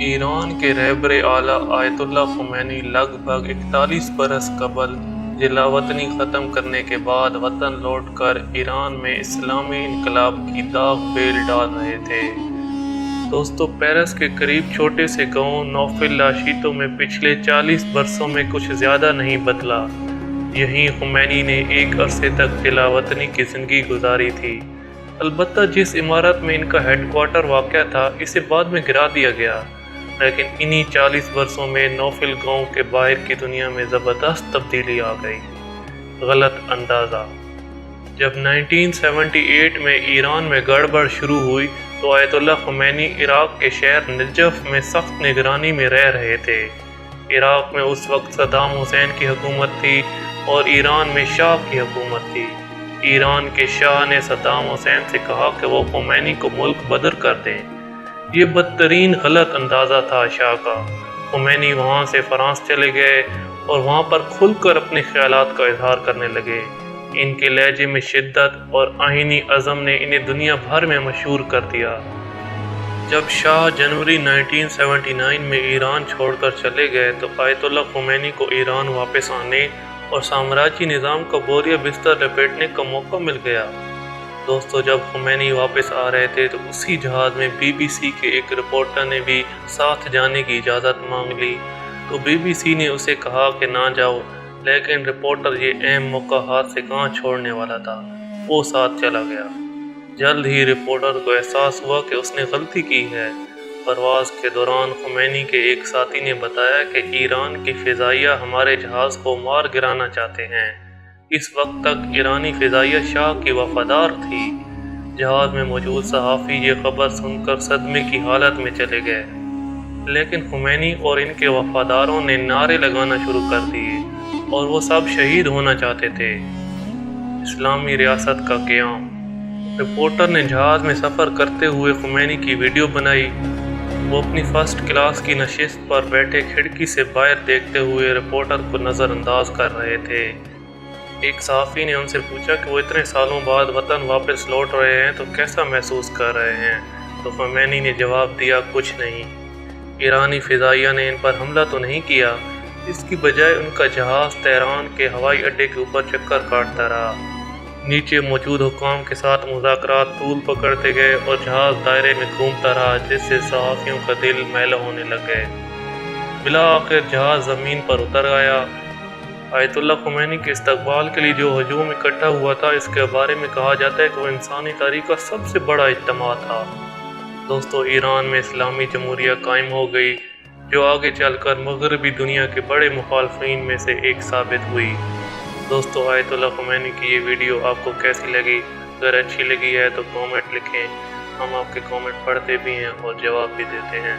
ایران کے رہبر اعلیٰ آیت اللہ خمینی لگ بھگ 41 برس قبل جلا وطنی ختم کرنے کے بعد وطن لوٹ کر ایران میں اسلامی انقلاب کی داغ بیل ڈال رہے تھے۔ دوستو، پیرس کے قریب چھوٹے سے گاؤں نوفل لاشیتو میں پچھلے 40 برسوں میں کچھ زیادہ نہیں بدلا۔ یہیں خمینی نے ایک عرصے تک جلا وطنی کی زندگی گزاری تھی۔ البتہ جس عمارت میں ان کا ہیڈ کوارٹر واقع تھا اسے بعد میں گرا دیا گیا، لیکن انہی 40 برسوں میں نوفل گاؤں کے باہر کی دنیا میں زبردست تبدیلی آ گئی۔ غلط اندازہ: جب 1978 میں ایران میں گڑبڑ شروع ہوئی تو آیت اللہ خمینی عراق کے شہر نجف میں سخت نگرانی میں رہ رہے تھے۔ عراق میں اس وقت صدام حسین کی حکومت تھی اور ایران میں شاہ کی حکومت تھی۔ ایران کے شاہ نے صدام حسین سے کہا کہ وہ خمینی کو ملک بدر کر دیں۔ یہ بدترین غلط اندازہ تھا شاہ کا۔ خمینی وہاں سے فرانس چلے گئے اور وہاں پر کھل کر اپنے خیالات کا اظہار کرنے لگے۔ ان کے لہجے میں شدت اور آئینی عزم نے انہیں دنیا بھر میں مشہور کر دیا۔ جب شاہ جنوری 1979 میں ایران چھوڑ کر چلے گئے تو آیت اللہ خمینی کو ایران واپس آنے اور سامراجی نظام کا بوریا بستر لپیٹنے کا موقع مل گیا۔ دوستو، جب خمینی واپس آ رہے تھے تو اسی جہاز میں بی بی سی کے ایک رپورٹر نے بھی ساتھ جانے کی اجازت مانگ لی تو بی بی سی نے اسے کہا کہ نہ جاؤ، لیکن رپورٹر یہ اہم موقع ہاتھ سے کہاں چھوڑنے والا تھا، وہ ساتھ چلا گیا۔ جلد ہی رپورٹر کو احساس ہوا کہ اس نے غلطی کی ہے۔ پرواز کے دوران خمینی کے ایک ساتھی نے بتایا کہ ایران کی فضائیہ ہمارے جہاز کو مار گرانا چاہتے ہیں۔ اس وقت تک ایرانی فضائیہ شاہ کی وفادار تھی۔ جہاز میں موجود صحافی یہ خبر سن کر صدمے کی حالت میں چلے گئے، لیکن خمینی اور ان کے وفاداروں نے نعرے لگانا شروع کر دیے اور وہ سب شہید ہونا چاہتے تھے۔ اسلامی ریاست کا قیام: رپورٹر نے جہاز میں سفر کرتے ہوئے خمینی کی ویڈیو بنائی۔ وہ اپنی فرسٹ کلاس کی نشست پر بیٹھے کھڑکی سے باہر دیکھتے ہوئے رپورٹر کو نظر انداز کر رہے تھے۔ ایک صحافی نے ان سے پوچھا کہ وہ اتنے سالوں بعد وطن واپس لوٹ رہے ہیں تو کیسا محسوس کر رہے ہیں؟ تو خمینی نے جواب دیا، کچھ نہیں۔ ایرانی فضائیہ نے ان پر حملہ تو نہیں کیا، اس کی بجائے ان کا جہاز تہران کے ہوائی اڈے کے اوپر چکر کاٹتا رہا۔ نیچے موجود حکام کے ساتھ مذاکرات طول پکڑتے گئے اور جہاز دائرے میں گھومتا رہا، جس سے صحافیوں کا دل میلا ہونے لگ گئے۔ بالآخر جہاز زمین پر اتر آیا۔ آیت اللہ خمینی کے استقبال کے لیے جو ہجوم اکٹھا ہوا تھا، اس کے بارے میں کہا جاتا ہے کہ وہ انسانی تاریخ کا سب سے بڑا اجتماع تھا۔ دوستو، ایران میں اسلامی جمہوریہ قائم ہو گئی، جو آگے چل کر مغربی دنیا کے بڑے مخالفین میں سے ایک ثابت ہوئی۔ دوستو، آیت اللہ خمینی کی یہ ویڈیو آپ کو کیسی لگی؟ اگر اچھی لگی ہے تو کامنٹ لکھیں، ہم آپ کے کامنٹ پڑھتے بھی ہیں اور جواب بھی دیتے ہیں۔